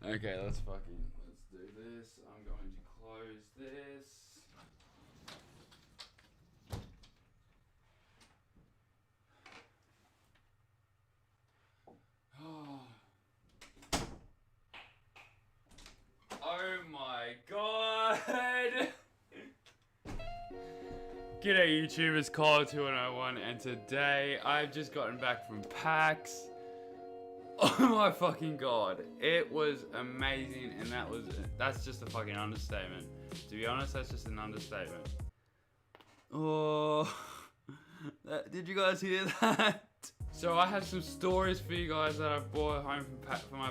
Okay, let's do this. I'm going to close this. Oh my god! G'day YouTube, it's Kyle2101 and today I've just gotten back from PAX. Oh my fucking god, it was amazing, and that's just a fucking understatement. To be honest, that's just an understatement. Oh, did you guys hear that? So I have some stories for you guys that I brought home from my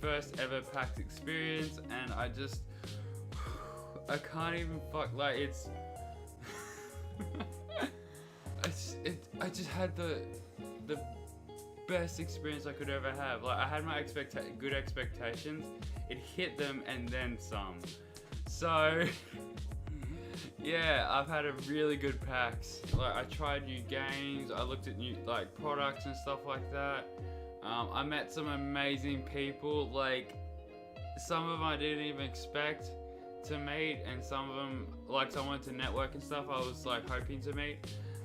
first ever PAX experience, and I can't even it's I just had the best experience I could ever have. Like, I had my good expectations, it hit them and then some. So yeah, I've had a really good PAX. Like, I tried new games, I looked at new products and stuff like that. I met some amazing people. Like, some of them I didn't even expect to meet, and some of them, like, someone to network and stuff, I was like hoping to meet.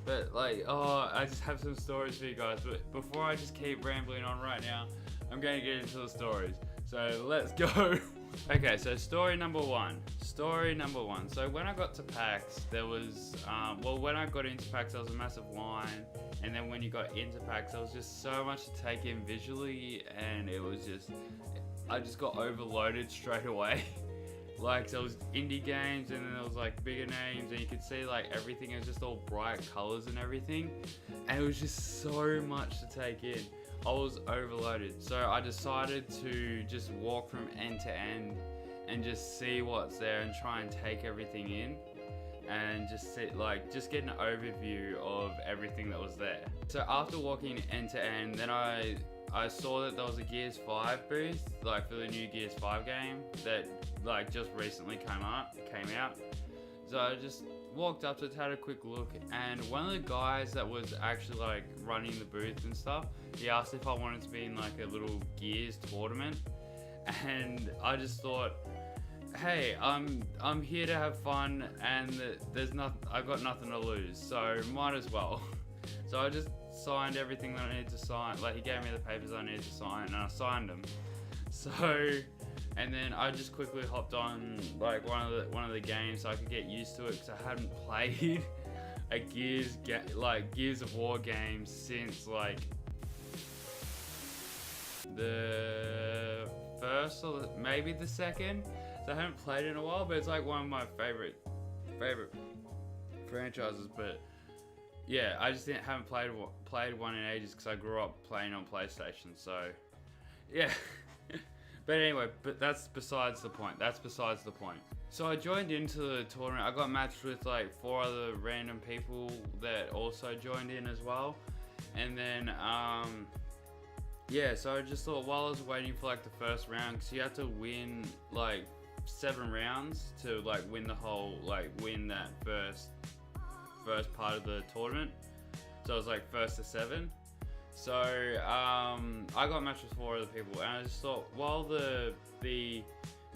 But I just have some stories for you guys. But before I just keep rambling on right now, I'm going to get into the stories. So let's go. Okay, so story number one. So when I got to PAX, there was, when I got into PAX, there was a massive line. And then when you got into PAX, there was just so much to take in visually. And it was I just got overloaded straight away. Like, there was indie games, and then there was like bigger names, and you could see like everything. It was just all bright colors and everything, and it was just so much to take in. I was overloaded, so I decided to just walk from end to end and just see what's there and try and take everything in, and just get an overview of everything that was there. So after walking end to end, then I saw that there was a Gears 5 booth, like, for the new Gears 5 game that just recently came out. So I just walked up to it, had a quick look, and one of the guys that was actually running the booth and stuff, he asked if I wanted to be in like a little Gears tournament, and I just thought, hey, I'm here to have fun, and I've got nothing to lose, so might as well. So I just signed everything that I needed to sign. Like, he gave me the papers I needed to sign, and I signed them. So, and then I just quickly hopped on one of the games so I could get used to it, because I hadn't played a Gears of War game since the first or maybe the second. So I haven't played it in a while, but it's like one of my favorite franchises. But yeah, I just haven't played one in ages because I grew up playing on PlayStation. So yeah. But anyway, that's besides the point. So I joined into the tournament. I got matched with 4 other random people that also joined in as well. And then yeah, so I just thought, while I was waiting for the first round, because you had to win 7 rounds to win the whole win that first part of the tournament. So it was first to 7. So I got matched with 4 other people, and I just thought, while the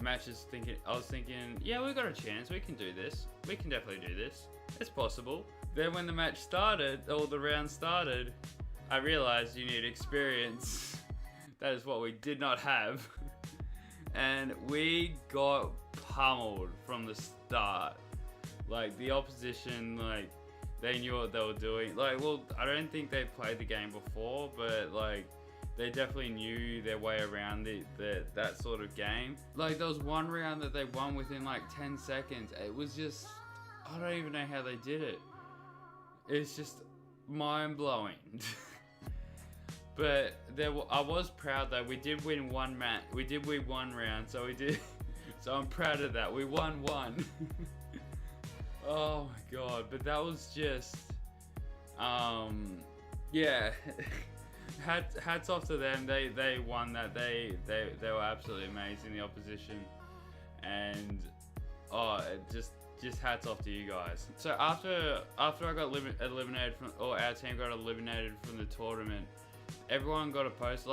matches I was thinking, yeah, we got a chance, we can do this, we can definitely do this, it's possible. Then when the match started, or the round started, I realized you need experience. That is what we did not have. And we got pummeled from the start. The opposition, they knew what they were doing. Well, I don't think they played the game before, but they definitely knew their way around that sort of game. There was one round that they won within 10 seconds. It was just, I don't even know how they did it. It's just mind-blowing. But I was proud though. We did win one match. We did win one round, so we did. So I'm proud of that. We won one. Oh my god! But that was just, yeah. Hats off to them. They won that. They were absolutely amazing, the opposition, and just hats off to you guys. So after I got eliminated from, or our team got eliminated from the tournament, everyone got a post.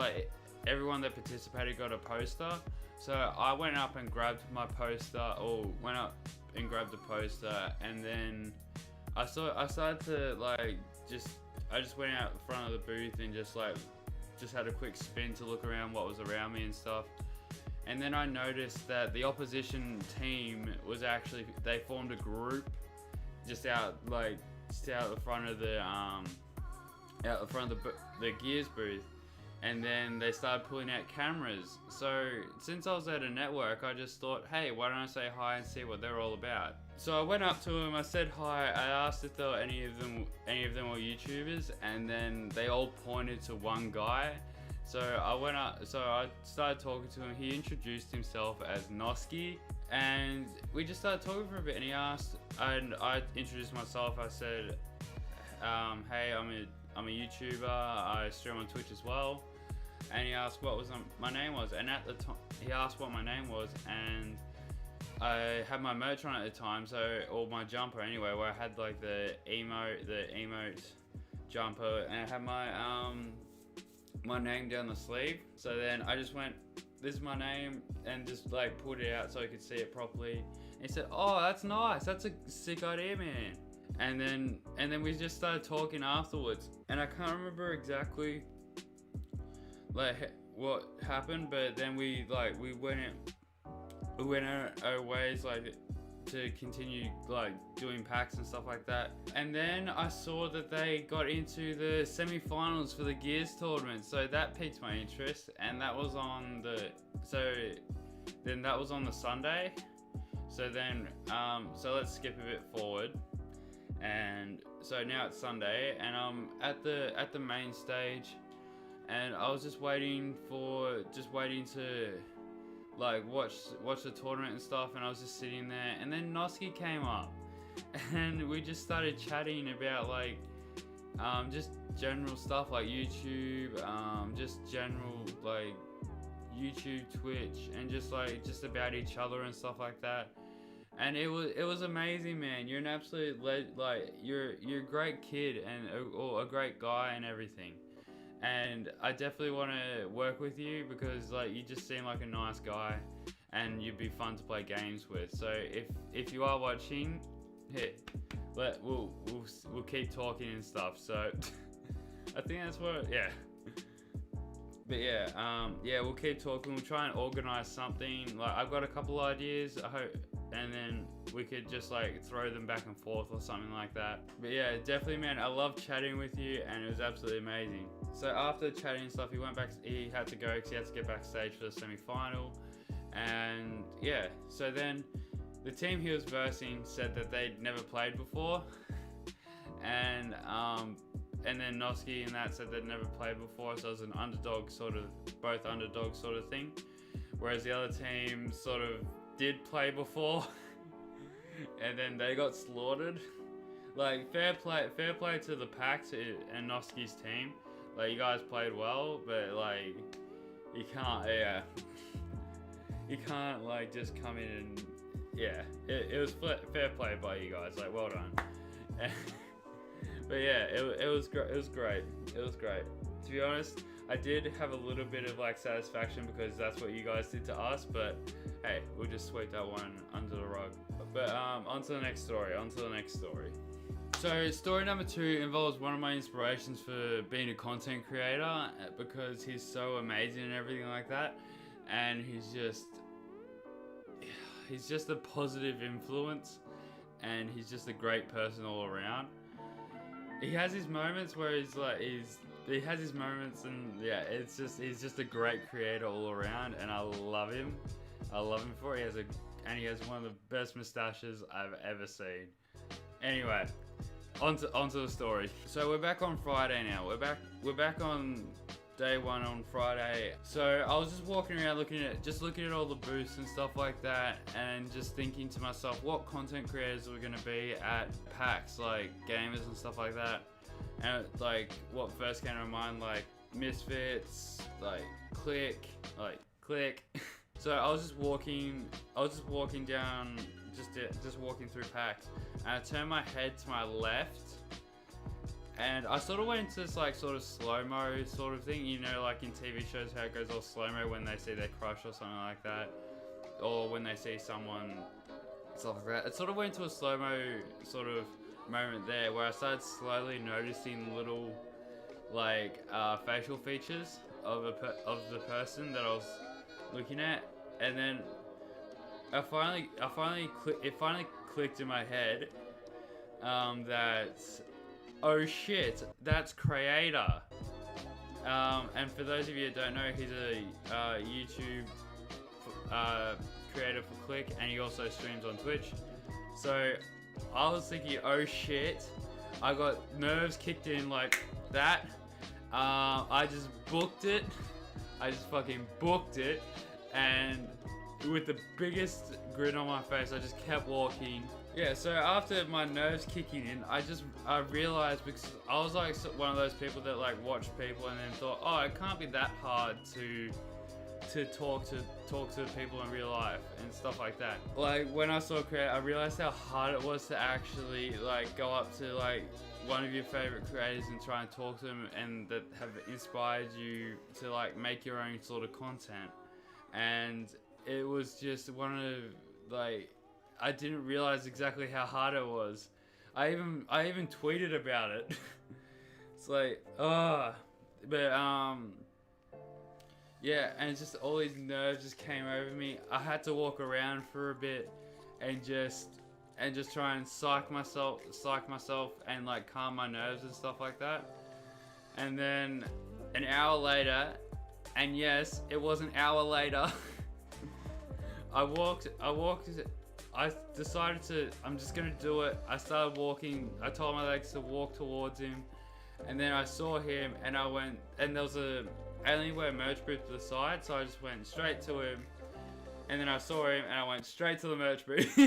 everyone that participated got a poster. So I went up and grabbed my poster, or went up and grabbed the poster, and then I started to like I just went out in front of the booth and just had a quick spin to look around what was around me and stuff. And then I noticed that the opposition team was actually, they formed a group just out the front of the the Gears booth, and then they started pulling out cameras. So since I was at a network, I just thought, hey, why don't I say hi and see what they're all about? So I went up to them, I said hi, I asked if there were any of them were YouTubers, and then they all pointed to one guy. So I started talking to him. He introduced himself as Noskii, and we just started talking for a bit, and he asked, and I introduced myself. I said, hey, I'm a YouTuber, I stream on Twitch as well. And he asked what my name was, and at the time he asked what my name was, and I had my merch on at the time, or my jumper anyway, where I had like the emote jumper, and I had my name down the sleeve. So then I just went, this is my name, and just like pulled it out so I could see it properly. And he said, oh, that's nice, that's a sick idea, man. And then we just started talking afterwards, and I can't remember exactly like what happened, but then we went our ways, like, to continue like doing packs and stuff like that. And then I saw that they got into the semi-finals for the Gears tournament, so that piqued my interest, and that was on the Sunday. So then so let's skip a bit forward. And so now it's Sunday, and I'm at the main stage, and I was just waiting to like watch the tournament and stuff, and I was just sitting there, and then Noskii came up, and we just started chatting about like just general stuff like YouTube, just general like YouTube, Twitch, and just about each other and stuff like that. And it was amazing, man. You're an absolute you're a great kid and a great guy and everything. And I definitely want to work with you because like you just seem like a nice guy, and you'd be fun to play games with. So if you are watching, we'll keep talking and stuff. So I think that's what, yeah. But yeah, we'll keep talking. We'll try and organize something. Like I've got a couple ideas, I hope, and then we could just like throw them back and forth or something like that. But yeah, definitely, man, I love chatting with you, and it was absolutely amazing. So after chatting and stuff, he had to go because he had to get backstage for the semi-final. And yeah, so then the team he was versing said that they'd never played before, and then Noskii and that said they'd never played before, so it was an underdog both underdogs sort of thing. Whereas the other team sort of did play before, and then they got slaughtered. Like fair play to the PAX and Noskii's team. Like you guys played well, but like you can't like just come in and it was fair play by you guys. Like well done. But yeah, it was great. It was great. To be honest, I did have a little bit of like satisfaction because that's what you guys did to us. But hey, we'll just sweep that one under the rug. But on to the next story. So story number 2 involves one of my inspirations for being a content creator, because he's so amazing and everything like that, and he's just a positive influence, and he's just a great person all around. He has his moments where he has his moments, and yeah, he's just a great creator all around, and I love him. For it. He has one of the best mustaches I've ever seen. Anyway, onto the story. So we're back on Friday now. We're back on day 1 on Friday. So I was just walking around looking at all the booths and stuff like that, and just thinking to myself, what content creators are we gonna be at PAX, like gamers and stuff like that. And like what first came to mind, like Misfits, like Click. So I was just walking down, just walking through PAX, and I turned my head to my left, And I sort of went into this like sort of slow-mo sort of thing, you know, like in TV shows how it goes all slow-mo when they see their crush or something like that, or when they see someone, stuff like that. It sort of went into a slow-mo sort of moment there where I started slowly noticing little like facial features of the person that I was looking at, and then it finally clicked in my head that, oh shit, that's Creator. And for those of you that don't know, he's a YouTube creator for Click, and he also streams on Twitch. So I was thinking, oh shit, I got nerves kicked in like that. I just booked it. I just fucking booked it, and with the biggest grin on my face, I just kept walking. Yeah, so after my nerves kicking in, I realized, because I was like one of those people that like watch people and then thought, oh, it can't be that hard to talk to people in real life and stuff like that. Like when I saw Creator, I realized how hard it was to actually like go up to like one of your favorite creators and try and talk to them, and that have inspired you to like make your own sort of content. And it was just one of like, I didn't realize exactly how hard it was. I even tweeted about it. It's like, yeah, and it's just all these nerves just came over me. I had to walk around for a bit and just try and psych myself and like calm my nerves and stuff like that. And then an hour later, and yes, it was an hour later, I decided I'm just gonna do it. I started walking. I told my legs to walk towards him, and then I saw him, and I went, and there was a Alienware merch booth to the side, so I just went straight to him, and then I saw him, and I went straight to the merch booth.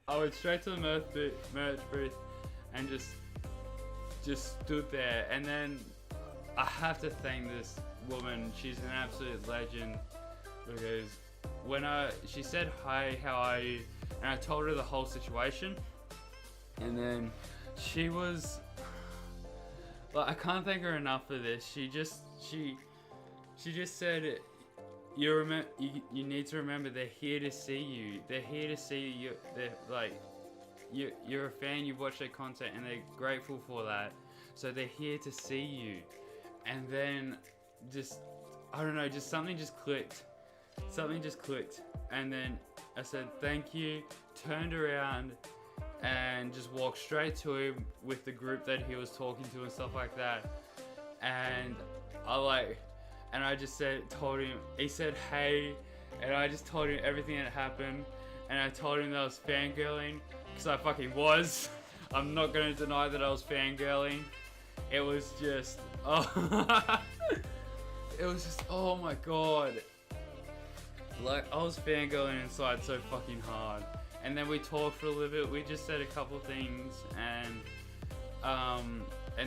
I went straight to the merch booth, and just stood there. And then I have to thank this woman. She's an absolute legend, because when she said, hi, how are you? And I told her the whole situation, and then she was like, I can't thank her enough for this. She just said, you need to remember, they're here to see you. They're here to see you. They're like, you're a fan, you watch their content, and they're grateful for that. So they're here to see you. And then I don't know, something just clicked. Something just clicked. And then I said, thank you, turned around, and just walked straight to him with the group that he was talking to and stuff like that. And I just told him, he said, hey, and I just told him everything that happened. And I told him that I was fangirling, because I fucking was. I'm not going to deny that I was fangirling. It was just, it was just, oh my god. Like, I was fangirling inside so fucking hard. And then we talked for a little bit. We just said a couple things, and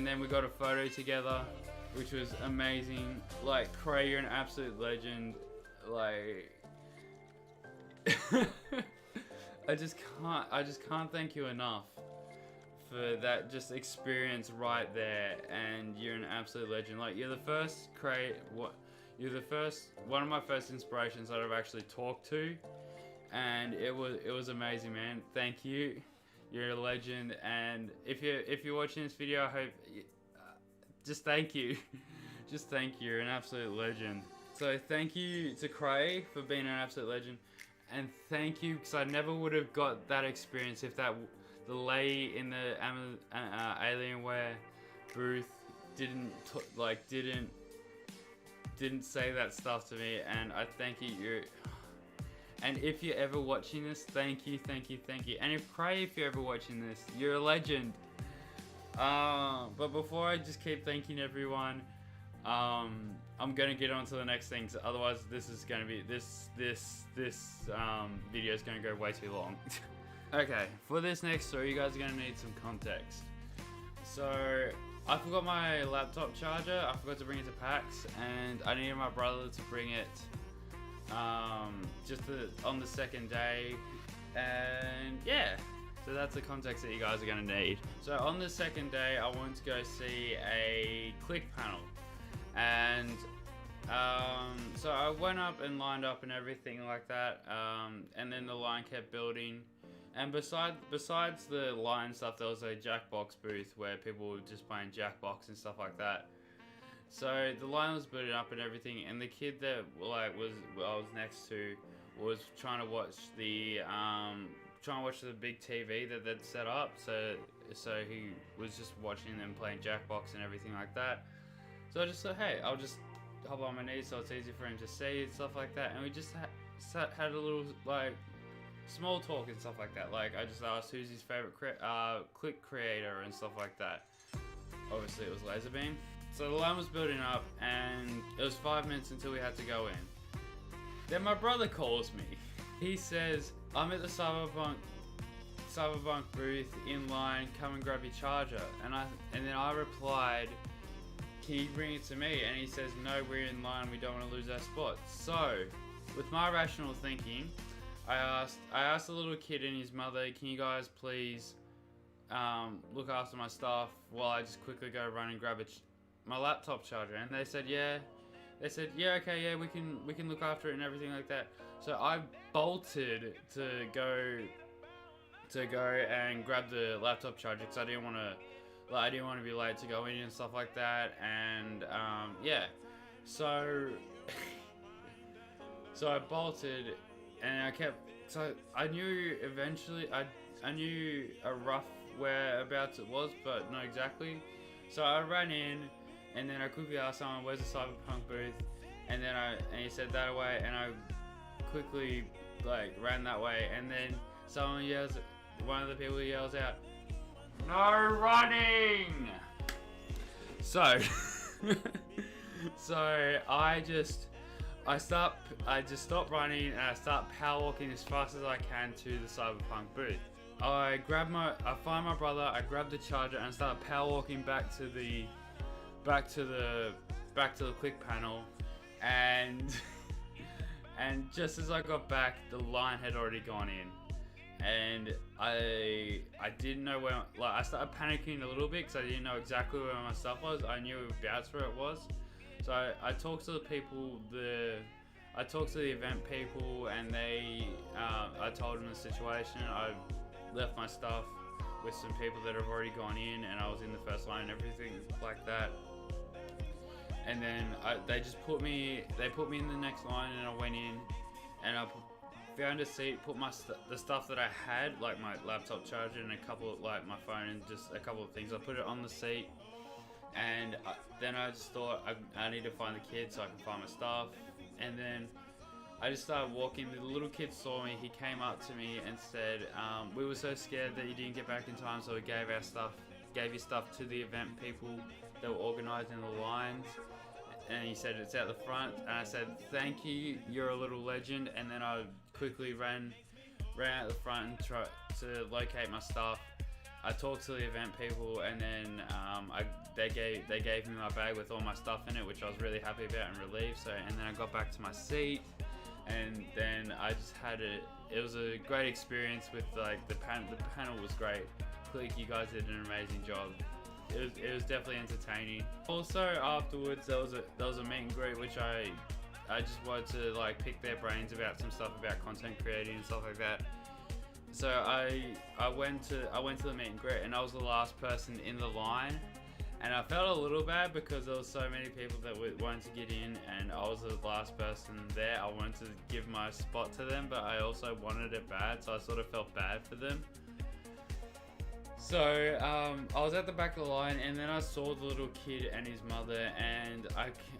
then we got a photo together, which was amazing. Like, Cray, you're an absolute legend. Like, I just can't thank you enough for that just experience right there. And you're an absolute legend. Like, you're the first one of my first inspirations that I've actually talked to, and it was amazing, man. Thank you. You're a legend, and if you're watching this video, I hope just thank you. Just thank you. You're an absolute legend. So thank you to Cray for being an absolute legend, and thank you, because I never would have got that experience if the lady in the Alienware booth didn't say that stuff to me. And I thank you. And if you're ever watching this, thank you. And if you're ever watching this, you're a legend. But before I just keep thanking everyone, I'm gonna get on to the next things. Otherwise, this is gonna be this video is gonna go way too long. Okay, for this next story, you guys are gonna need some context. So, I forgot my laptop charger. I forgot to bring it to PAX, and I needed my brother to bring it on the second day. And yeah, So that's the context that you guys are going to need. So on the second day, I wanted to go see a click panel. And so I went up and lined up and everything like that. And then the line kept building. And besides the line stuff, there was a Jackbox booth where people were just playing Jackbox and stuff like that. So the line was building up and everything, and the kid that I was next to was trying to watch the big TV that they'd set up. So he was just watching them playing Jackbox and everything like that. So I just thought, hey, I'll just hop on my knees so it's easy for him to see and stuff like that. And we just had a little like small talk and stuff like that. Like I just asked who's his favorite click creator and stuff like that. Obviously it was Laserbeam. So the line was building up and it was 5 minutes until we had to go in. Then my brother calls me. He says, I'm at the Cyberpunk booth in line, come and grab your charger. And then I replied, can you bring it to me? And he says, no, we're in line, we don't want to lose our spot. So, with my rational thinking, I asked the little kid and his mother, can you guys please look after my stuff while I just quickly go run and grab my laptop charger? And they said, yeah. They said, yeah, okay, yeah, we can look after it and everything like that. So I bolted to go and grab the laptop charger because I didn't want to be late to go in and stuff like that. And yeah, so I bolted and I knew eventually I knew a rough whereabouts it was, but not exactly. So I ran in. And then I quickly asked someone, where's the Cyberpunk booth? And he said that way, and I quickly ran that way. And then one of the people yells out, no running! So, I just stop running and I start power walking as fast as I can to the Cyberpunk booth. I find my brother, I grab the charger and start power walking back to the click panel, and just as I got back, the line had already gone in, and I didn't know where. I started panicking a little bit because I didn't know exactly where my stuff was. I knew about where it was, so I talked to the people. I talked to the event people, and I told them the situation. I left my stuff with some people that have already gone in, and I was in the first line and everything like that. And then they just put me in the next line, and I went in and I found a seat, put the stuff that I had, like my laptop charger and a couple of, my phone and just a couple of things. I put it on the seat, and then I just thought I need to find the kid so I can find my stuff. And then I just started walking. The little kid saw me. He came up to me and said, we were so scared that you didn't get back in time, so we gave your stuff to the event people that were organising the lines. And he said, it's out the front. And I said, thank you, you're a little legend. And then I quickly ran out the front and tried to locate my stuff. I talked to the event people, and then they gave me my bag with all my stuff in it, which I was really happy about and relieved. And then I got back to my seat, and then I just it was a great experience with the panel was great. Click, you guys did an amazing job. It was definitely entertaining. Also afterwards there was a meet and greet, which I just wanted to pick their brains about some stuff about content creating and stuff like that. So I went to the meet and greet, and I was the last person in the line, and I felt a little bad because there was so many people that wanted to get in, and I was the last person there. I wanted to give my spot to them, but I also wanted it bad, so I sort of felt bad for them. So I was at the back of the line, and then I saw the little kid and his mother, and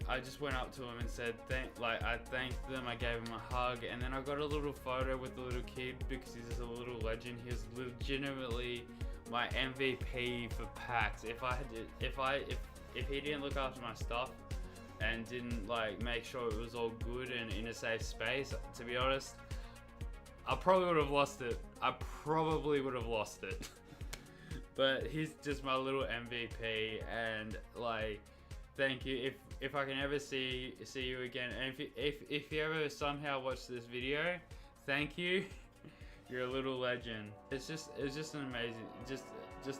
I just went up to him and said I thanked them. I gave him a hug, and then I got a little photo with the little kid because he's a little legend. He was legitimately my MVP for PAX. If he didn't look after my stuff and didn't make sure it was all good and in a safe space, to be honest, I probably would have lost it. But he's just my little MVP, and thank you. If I can ever see you again, and if you ever somehow watch this video, thank you. You're a little legend. It's just an amazing, just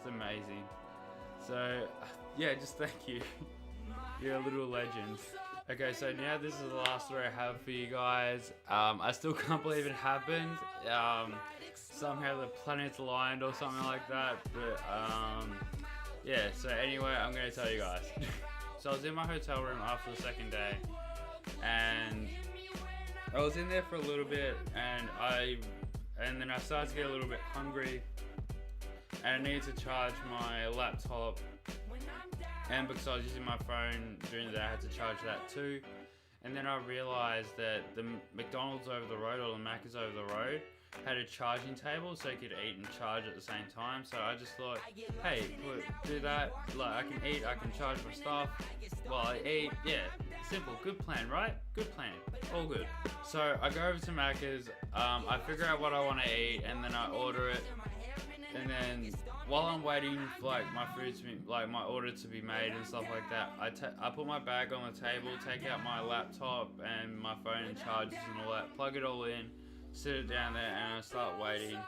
amazing. So yeah, just thank you. You're a little legend. Okay, so now this is the last story I have for you guys. I still can't believe it happened. Somehow the planets aligned or something like that. But yeah, so anyway, I'm gonna tell you guys. So I was in my hotel room after the second day, and I was in there for a little bit, and then I started to get a little bit hungry, and I needed to charge my laptop. And because I was using my phone during the day, I had to charge that too. And then I realized that the McDonald's over the road, or the Macca's over the road, had a charging table so you could eat and charge at the same time. So I just thought, hey, do that. Like, I can eat, I can charge my stuff while I eat. Yeah, simple, good plan, right? Good plan, all good. So I go over to Macca's, I figure out what I want to eat, and then I order it. And then while I'm waiting for like my food to be, like my order to be made and stuff like that, I put my bag on the table, take out my laptop and my phone and chargers and all that, plug it all in, sit it down there, and I start waiting.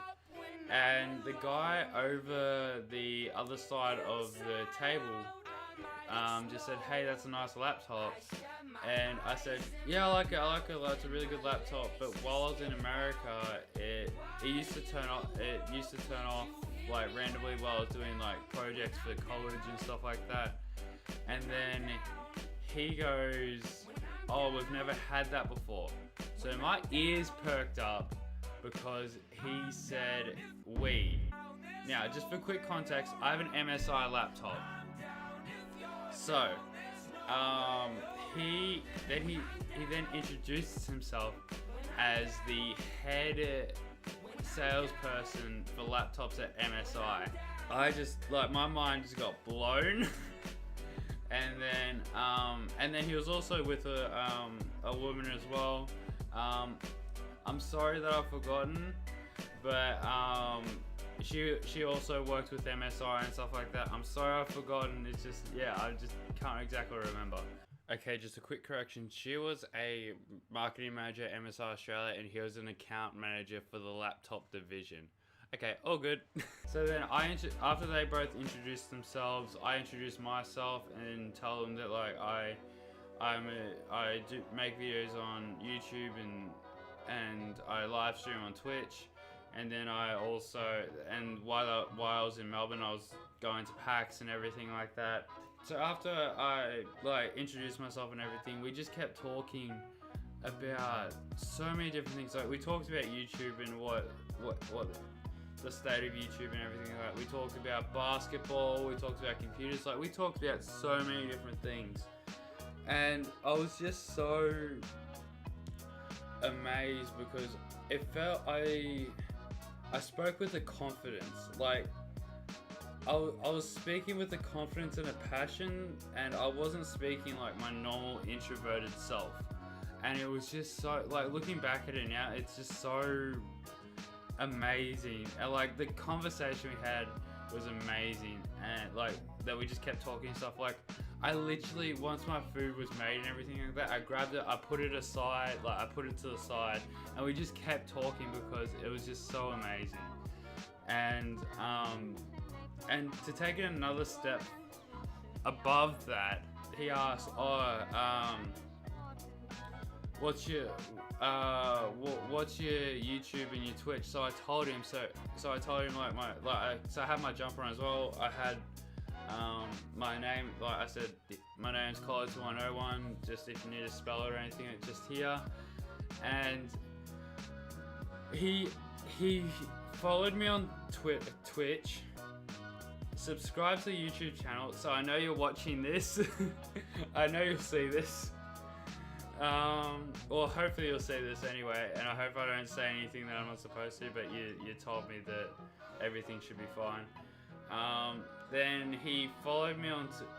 And the guy over the other side of the table just said, hey, that's a nice laptop. And I said, yeah, I like it, it's a really good laptop. But while I was in America, it used to turn off like randomly while I was doing like projects for college and stuff like that. And then he goes, oh, we've never had that before. So my ears perked up because he said we. Now, just for quick context, I have an MSI laptop. So, he then introduces himself as the head salesperson for laptops at MSI. I just, like, my mind just got blown. And then he was also with a woman as well. I'm sorry that I've forgotten, but she also worked with MSI and stuff like that. I'm sorry I've forgotten. It's just, yeah, I just can't exactly remember. Okay, just a quick correction. She was a marketing manager at MSI Australia, and he was an account manager for the laptop division. Okay, all good. So then after they both introduced themselves, I introduced myself and tell them that like I do make videos on YouTube and I live stream on Twitch. And then I also, and while I was in Melbourne, I was going to PAX and everything like that. So after I like introduced myself and everything, we just kept talking about so many different things. Like we talked about YouTube and what the state of YouTube and everything like that. We talked about basketball, we talked about computers, like we talked about so many different things. And I was just so amazed because it felt I spoke with a confidence, like I was speaking with a confidence and a passion, and I wasn't speaking like my normal introverted self. And it was just so, like looking back at it now, it's just so amazing. And like the conversation we had was amazing, and like that we just kept talking and stuff. Like I literally, once my food was made and everything like that, I grabbed it, I put it aside, like I put it to the side, and we just kept talking because it was just so amazing. And to take it another step above that, he asked, what's your YouTube and your Twitch? So I told him, so I told him so I had my jumper on as well. I had my name, like I said, my name's Collar21, just if you need to spell it or anything, it's just here. And he followed me on Twitch, subscribed to the YouTube channel, so I know you're watching this. I know you'll see this. Well, hopefully you'll see this anyway, and I hope I don't say anything that I'm not supposed to, but you told me that everything should be fine. Then he followed me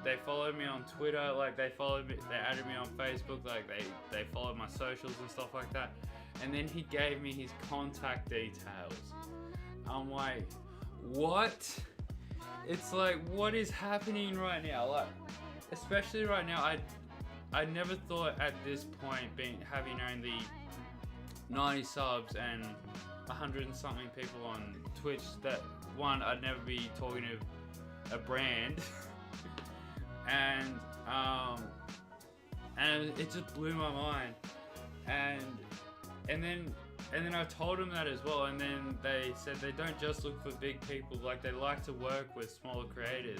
they followed me on Twitter, like they added me on Facebook, like they followed my socials and stuff like that. And then he gave me his contact details. I'm like, what? It's like, what is happening right now? Like, especially right now, I never thought at this point, having known 90 subs and 100 and something people on Twitch, that one, I'd never be talking to a brand. and it just blew my mind. And then I told them that as well, and then they said they don't just look for big people, like they like to work with smaller creators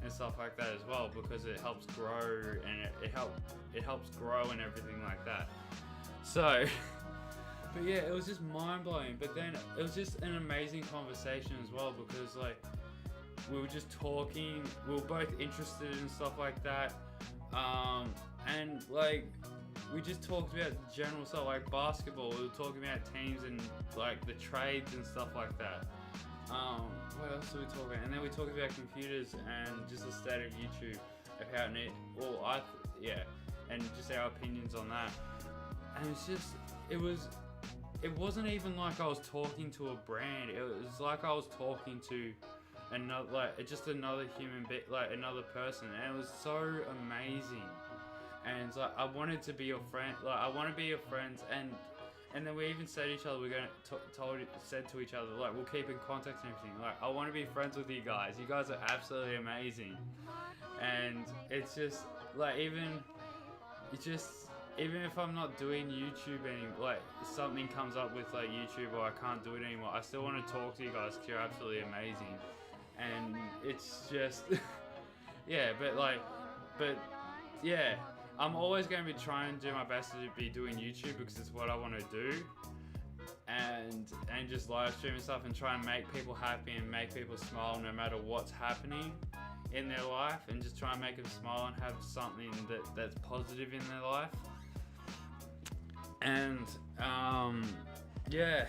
and stuff like that as well, because it helps grow, and it helps grow and everything like that. So but yeah, it was just mind-blowing. But then it was just an amazing conversation as well, because like we were just talking, we were both interested in stuff like that, and like we just talked about general stuff like basketball. We were talking about teams and like the trades and stuff like that. What else did we talk about? And then we talked about computers and just the state of YouTube, of how it need, and just our opinions on that. And it's just, it wasn't even like I was talking to a brand. It was like I was talking to another, like just another human being, like another person, and it was so amazing. And it's like, I wanted to be your friend, like I want to be your friends, and then we even said to each other, we're gonna said to each other, like, we'll keep in contact and everything. Like, I want to be friends with you guys. You guys are absolutely amazing. And it's just like, even if I'm not doing YouTube anymore, like something comes up with like YouTube or I can't do it anymore, I still want to talk to you guys because you're absolutely amazing. And it's just yeah, but yeah, I'm always going to be trying to do my best to be doing YouTube because it's what I want to do, and just live stream and stuff, and try and make people happy and make people smile no matter what's happening in their life, and just try and make them smile and have something that's positive in their life. And yeah,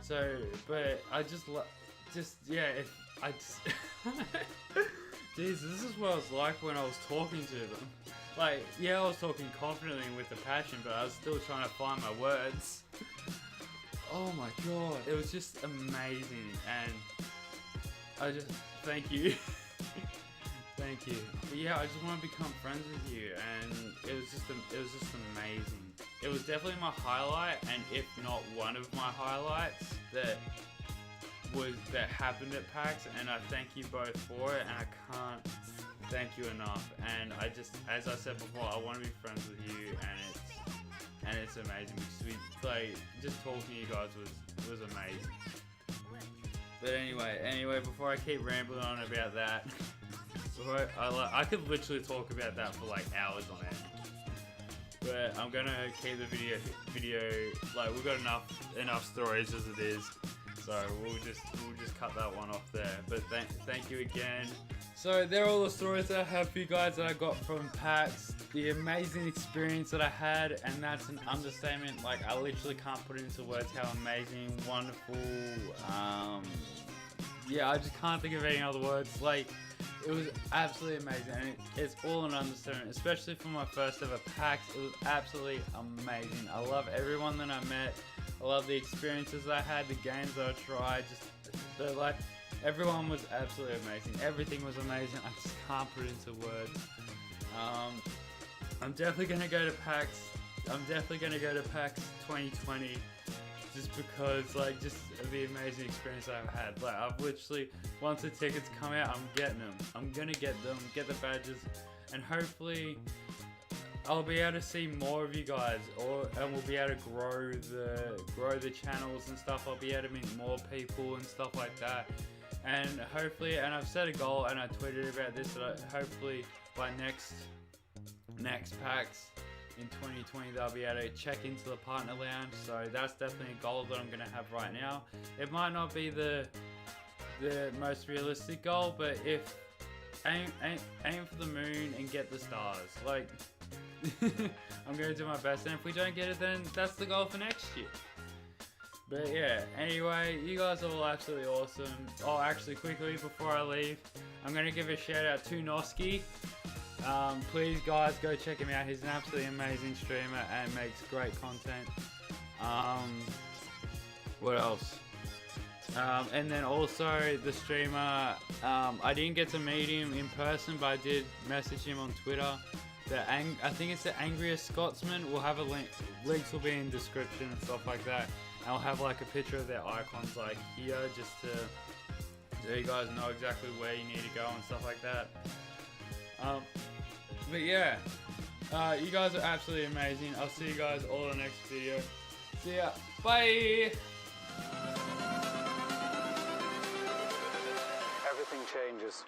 so but I just Jeez, this is what it was like when I was talking to them. Like, yeah, I was talking confidently and with a passion, but I was still trying to find my words. Oh my god, it was just amazing, and I just, thank you. Thank you. But yeah, I just want to become friends with you, and it was just amazing. It was definitely my highlight, and if not one of my highlights that happened at PAX, and I thank you both for it, and I can't thank you enough. And I just, as I said before, I want to be friends with you, and it's amazing because we, like, just talking to you guys was amazing. But anyway, before I keep rambling on about that, I could literally talk about that for like hours on end. But I'm gonna keep the video like, we've got enough stories as it is. So we'll just cut that one off there. But thank you again. So there are all the stories that I have for you guys that I got from PAX. The amazing experience that I had, and that's an understatement. Like, I literally can't put into words how amazing, wonderful. Yeah, I just can't think of any other words. Like, it was absolutely amazing, and it's all an understatement, especially for my first ever PAX. It was absolutely amazing. I love everyone that I met. I love the experiences that I had, the games that I tried. Everyone was absolutely amazing. Everything was amazing. I just can't put it into words. I'm definitely gonna go to PAX. I'm definitely gonna go to PAX 2020. Just because, like, just the amazing experience I've had. Like, I've literally, once the tickets come out, I'm getting them. I'm gonna get them, get the badges, and hopefully I'll be able to see more of you guys, and we'll be able to grow the channels and stuff. I'll be able to meet more people and stuff like that. And hopefully, and I've set a goal, and I tweeted about this, that hopefully by next PAX in 2020, they'll be able to check into the partner lounge. So that's definitely a goal that I'm going to have right now. It might not be the most realistic goal, but if aim for the moon and get the stars. Like, I'm going to do my best, and if we don't get it, then that's the goal for next year. But yeah, anyway, you guys are all absolutely awesome. Oh, actually, quickly before I leave, I'm going to give a shout out to Noskii. Please, guys, go check him out. He's an absolutely amazing streamer and makes great content. What else? And then also the streamer, I didn't get to meet him in person, but I did message him on Twitter. I think it's the AngriestScotsman. We'll have a link. Links will be in description and stuff like that. And I'll have like a picture of their icons like here, just so you guys know exactly where you need to go and stuff like that. But yeah, you guys are absolutely amazing. I'll see you guys all in the next video. See ya. Bye. Everything changes.